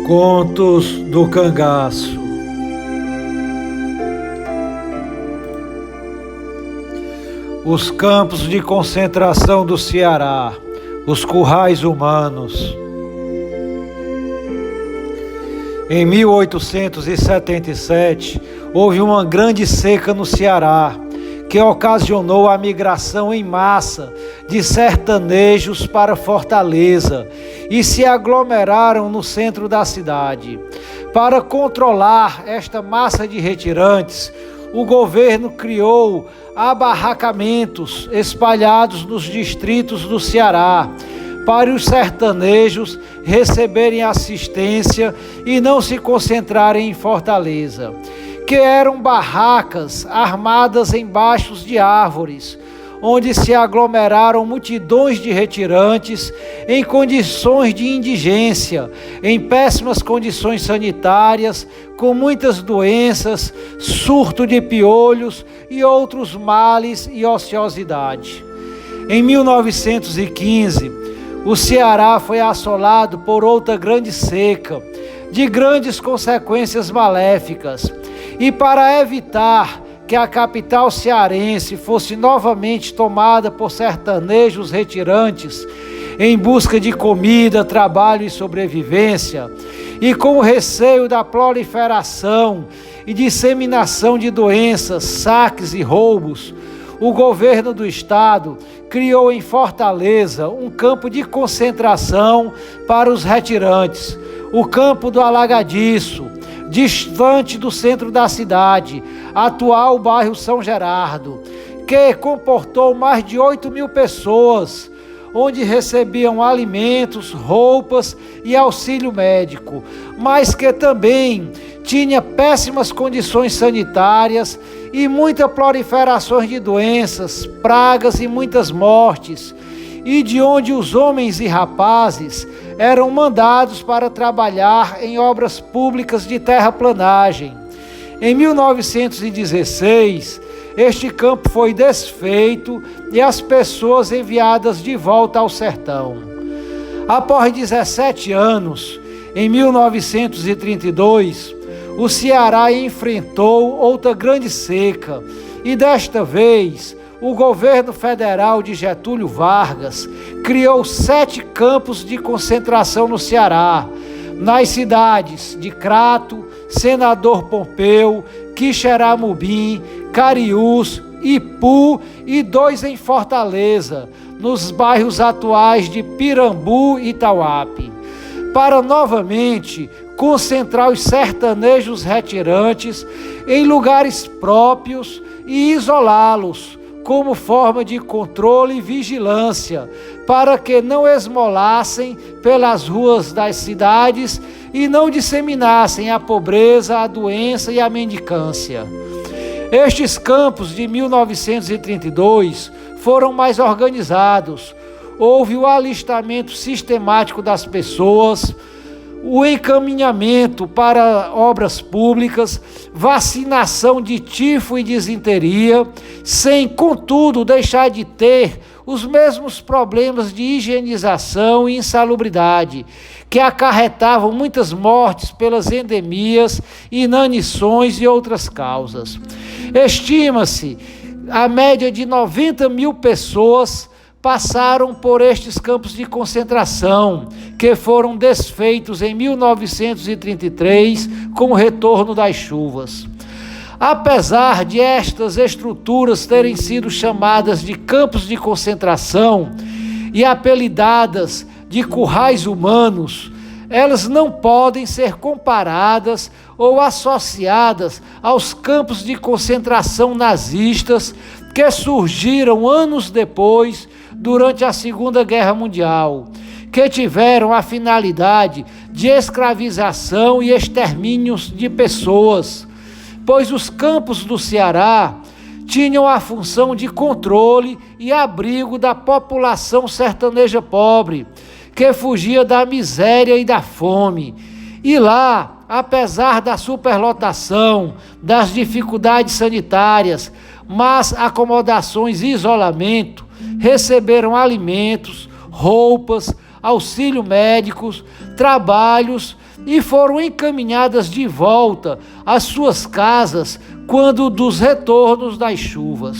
Contos do Cangaço. Os campos de concentração do Ceará, os currais humanos. Em 1877, houve uma grande seca no Ceará, que ocasionou a migração em massa de sertanejos para Fortaleza e se aglomeraram no centro da cidade. Para controlar esta massa de retirantes, o governo criou abarracamentos espalhados nos distritos do Ceará, para os sertanejos receberem assistência e não se concentrarem em Fortaleza, que eram barracas armadas embaixo de árvores, onde se aglomeraram multidões de retirantes em condições de indigência, em péssimas condições sanitárias, com muitas doenças, surto de piolhos e outros males e ociosidade. Em 1915, o Ceará foi assolado por outra grande seca, de grandes consequências maléficas, e para evitar que a capital cearense fosse novamente tomada por sertanejos retirantes, em busca de comida, trabalho e sobrevivência, e com o receio da proliferação e disseminação de doenças, saques e roubos, o governo do estado criou em Fortaleza um campo de concentração para os retirantes, o Campo do Alagadiço, distante do centro da cidade, atual bairro São Gerardo, que comportou mais de 8.000 pessoas, onde recebiam alimentos, roupas e auxílio médico, mas que também tinha péssimas condições sanitárias e muita proliferação de doenças, pragas e muitas mortes, e de onde os homens e rapazes eram mandados para trabalhar em obras públicas de terraplanagem. Em 1916, este campo foi desfeito e as pessoas enviadas de volta ao sertão. Após 17 anos, em 1932, o Ceará enfrentou outra grande seca e desta vez o governo federal de Getúlio Vargas criou 7 campos de concentração no Ceará, nas cidades de Crato, Senador Pompeu, Quixeramobim, Cariús, Ipu e 2 em Fortaleza, nos bairros atuais de Pirambu e Tauape, para novamente concentrar os sertanejos retirantes em lugares próprios e isolá-los como forma de controle e vigilância, para que não esmolassem pelas ruas das cidades e não disseminassem a pobreza, a doença e a mendicância. Estes campos de 1932 foram mais organizados. Houve o alistamento sistemático das pessoas, o encaminhamento para obras públicas, vacinação de tifo e disenteria, sem, contudo, deixar de ter os mesmos problemas de higienização e insalubridade, que acarretavam muitas mortes pelas endemias, inanições e outras causas. Estima-se a média de 90.000 pessoas passaram por estes campos de concentração, que foram desfeitos em 1933 com o retorno das chuvas. Apesar de estas estruturas terem sido chamadas de campos de concentração e apelidadas de currais humanos, elas não podem ser comparadas ou associadas aos campos de concentração nazistas que surgiram anos depois, durante a Segunda Guerra Mundial, que tiveram a finalidade de escravização e extermínios de pessoas, pois os campos do Ceará tinham a função de controle e abrigo da população sertaneja pobre, que fugia da miséria e da fome. E lá, apesar da superlotação, das dificuldades sanitárias, más acomodações e isolamento, receberam alimentos, roupas, auxílio médicos, trabalhos e foram encaminhadas de volta às suas casas quando dos retornos das chuvas.